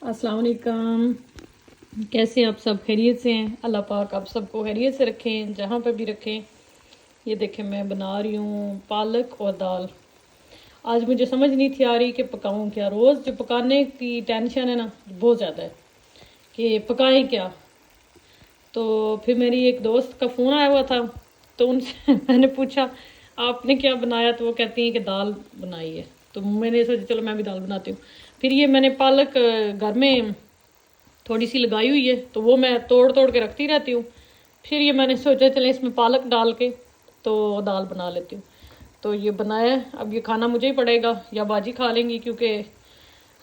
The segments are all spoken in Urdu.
السلام علیکم. کیسے ہیں آپ سب؟ خیریت سے ہیں؟ اللہ پاک آپ سب کو خیریت سے رکھیں جہاں پہ بھی رکھیں. یہ دیکھیں میں بنا رہی ہوں پالک اور دال. آج مجھے سمجھ نہیں تھی آ رہی کہ پکاؤں کیا. روز جو پکانے کی ٹینشن ہے نا بہت زیادہ ہے کہ پکائیں کیا. تو پھر میری ایک دوست کا فون آیا ہوا تھا تو ان سے میں نے پوچھا آپ نے کیا بنایا، تو وہ کہتی ہیں کہ دال بنائی ہے. تو میں نے سوچا چلو میں بھی دال بناتی ہوں. پھر یہ میں نے پالک گھر میں تھوڑی سی لگائی ہوئی ہے تو وہ میں توڑ توڑ کے رکھتی رہتی ہوں. پھر یہ میں نے سوچا چلے اس میں پالک ڈال کے تو دال بنا لیتی ہوں. تو یہ بنایا. اب یہ کھانا مجھے ہی پڑے گا یا باجی کھا لیں گی کیونکہ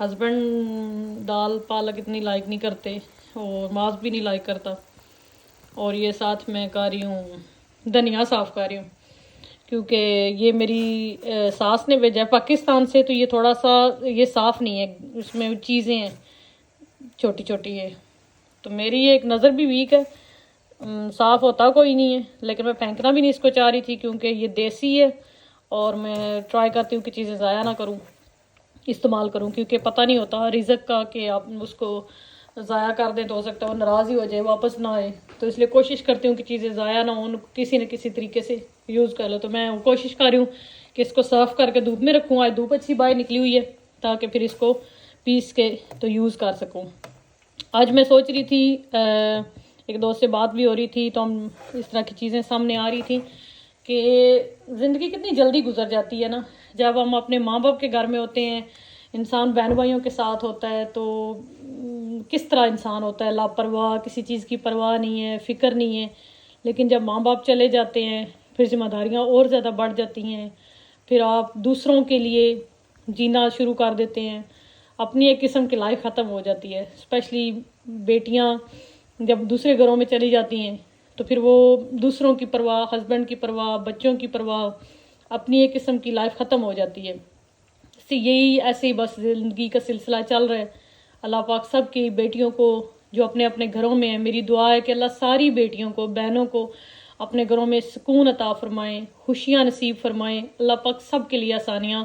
ہسبینڈ دال پالک اتنی لائک نہیں کرتے اور ماس بھی نہیں لائک کرتا. اور یہ ساتھ میں کر رہی ہوں دھنیا صاف کر رہی ہوں کیونکہ یہ میری ساس نے بھیجا ہے پاکستان سے. تو یہ تھوڑا سا یہ صاف نہیں ہے، اس میں چیزیں ہیں چھوٹی چھوٹی ہے. تو میری یہ ایک نظر بھی ویک ہے، صاف ہوتا کوئی نہیں ہے. لیکن میں پھینکنا بھی نہیں اس کو چاہ رہی تھی کیونکہ یہ دیسی ہے اور میں ٹرائی کرتی ہوں کہ چیزیں ضائع نہ کروں، استعمال کروں. کیونکہ پتہ نہیں ہوتا رزق کا کہ آپ اس کو ضائع کر دیں تو ہو سکتا ہے وہ ناراض ہی ہو جائے، واپس نہ آئے. تو اس لیے کوشش کرتی ہوں کہ چیزیں ضائع نہ ہوں، کسی نہ کسی طریقے سے یوز کر لو. تو میں کوشش کر رہی ہوں کہ اس کو صاف کر کے دھوپ میں رکھوں. آج دھوپ اچھی باہر نکلی ہوئی ہے تاکہ پھر اس کو پیس کے تو یوز کر سکوں. آج میں سوچ رہی تھی ایک دوست سے بات بھی ہو رہی تھی تو ہم اس طرح کی چیزیں سامنے آ رہی تھیں کہ زندگی کتنی جلدی گزر جاتی ہے نا. جب ہم اپنے ماں باپ کے گھر میں ہوتے ہیں، انسان بہن بھائیوں کے ساتھ ہوتا ہے تو کس طرح انسان ہوتا ہے، لاپرواہ، کسی چیز کی پرواہ نہیں ہے، فکر نہیں ہے. لیکن جب ماں باپ چلے جاتے ہیں پھر ذمہ داریاں اور زیادہ بڑھ جاتی ہیں. پھر آپ دوسروں کے لیے جینا شروع کر دیتے ہیں، اپنی ایک قسم کی لائف ختم ہو جاتی ہے. اسپیشلی بیٹیاں جب دوسرے گھروں میں چلی جاتی ہیں تو پھر وہ دوسروں کی پرواہ، ہسبینڈ کی پرواہ، بچوں کی پرواہ، اپنی ایک قسم کی لائف ختم ہو جاتی ہے. یہی ایسے ہی بس زندگی کا سلسلہ چل رہا ہے. اللہ پاک سب کی بیٹیوں کو جو اپنے اپنے گھروں میں ہیں، میری دعا ہے کہ اللہ ساری بیٹیوں کو، بہنوں کو اپنے گھروں میں سکون عطا فرمائیں، خوشیاں نصیب فرمائیں. اللہ پاک سب کے لیے آسانیاں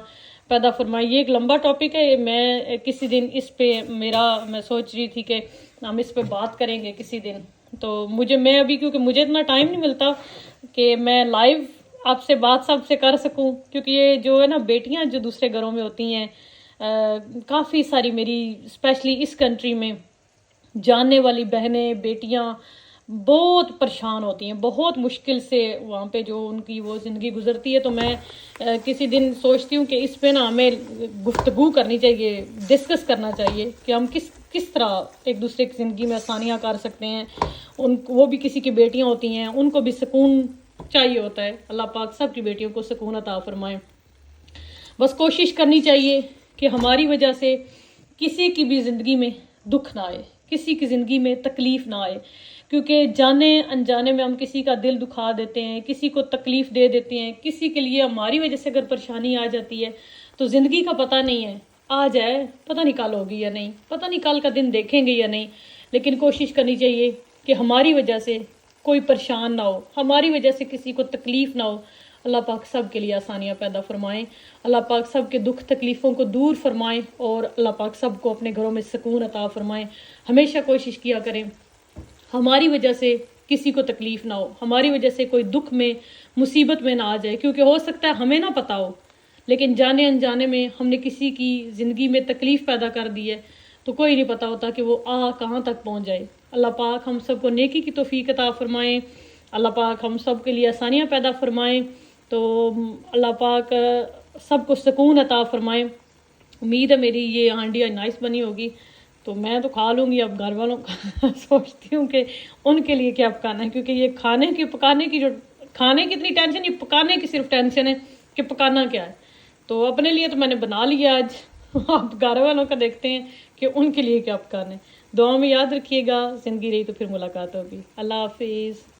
پیدا فرمائیں. یہ ایک لمبا ٹاپک ہے، میں کسی دن اس پہ میں سوچ رہی تھی کہ ہم اس پہ بات کریں گے کسی دن. تو میں ابھی کیونکہ مجھے اتنا ٹائم نہیں ملتا کہ میں لائیو آپ سے بات سب سے کر سکوں. کیونکہ یہ جو ہے نا بیٹیاں جو دوسرے گھروں میں ہوتی ہیں، کافی ساری میری اسپیشلی اس کنٹری میں جاننے والی بہنیں، بیٹیاں بہت پریشان ہوتی ہیں، بہت مشکل سے وہاں پہ جو ان کی وہ زندگی گزرتی ہے. تو میں کسی دن سوچتی ہوں کہ اس پہ نا ہمیں گفتگو کرنی چاہیے، ڈسکس کرنا چاہیے کہ ہم کس طرح ایک دوسرے کی زندگی میں آسانیاں کر سکتے ہیں. وہ بھی کسی کی بیٹیاں ہوتی ہیں، ان کو بھی سکون چاہیے ہوتا ہے. اللہ پاک سب کی بیٹیوں کو سکون عطا فرمائے. بس کوشش کرنی چاہیے کہ ہماری وجہ سے کسی کی بھی زندگی میں دکھ نہ آئے، کسی کی زندگی میں تکلیف نہ آئے. کیونکہ جانے انجانے میں ہم کسی کا دل دکھا دیتے ہیں، کسی کو تکلیف دے دیتے ہیں. کسی کے لیے ہماری وجہ سے اگر پریشانی آ جاتی ہے تو زندگی کا پتہ نہیں ہے، آ جائے پتہ نہیں کل ہوگی یا نہیں، پتہ نہیں کل کا دن دیکھیں گے یا نہیں. لیکن کوشش کرنی چاہیے کہ ہماری وجہ سے کوئی پریشان نہ ہو، ہماری وجہ سے کسی کو تکلیف نہ ہو. اللہ پاک سب کے لیے آسانیاں پیدا فرمائیں. اللہ پاک سب کے دکھ تکلیفوں کو دور فرمائیں اور اللہ پاک سب کو اپنے گھروں میں سکون عطا فرمائیں. ہمیشہ کوشش کیا کریں ہماری وجہ سے کسی کو تکلیف نہ ہو، ہماری وجہ سے کوئی دکھ میں، مصیبت میں نہ آ جائے. کیونکہ ہو سکتا ہے ہمیں نہ پتہ ہو لیکن جانے انجانے میں ہم نے کسی کی زندگی میں تکلیف پیدا کر دی ہے تو کوئی نہیں پتہ ہوتا کہ وہ کہاں تک پہنچ جائے. اللہ پاک ہم سب کو نیکی کی توفیق عطا فرمائیں. اللہ پاک ہم سب کے لیے آسانیاں پیدا فرمائیں. تو اللہ پاک سب کو سکون عطا فرمائیں. امید ہے میری یہ ہانڈی نائس بنی ہوگی تو میں تو کھا لوں گی. اب گھر والوں کا سوچتی ہوں کہ ان کے لیے کیا پکانا ہے، کیونکہ یہ پکانے کی اتنی ٹینشن، یہ پکانے کی صرف ٹینشن ہے کہ پکانا کیا ہے. تو اپنے لیے تو میں نے بنا لیا آج، اب گھر والوں کا دیکھتے ہیں کہ ان کے لیے کیا پکانا ہے. دعا میں یاد رکھیے گا. زندگی رہی تو پھر ملاقات ہوگی. اللہ حافظ.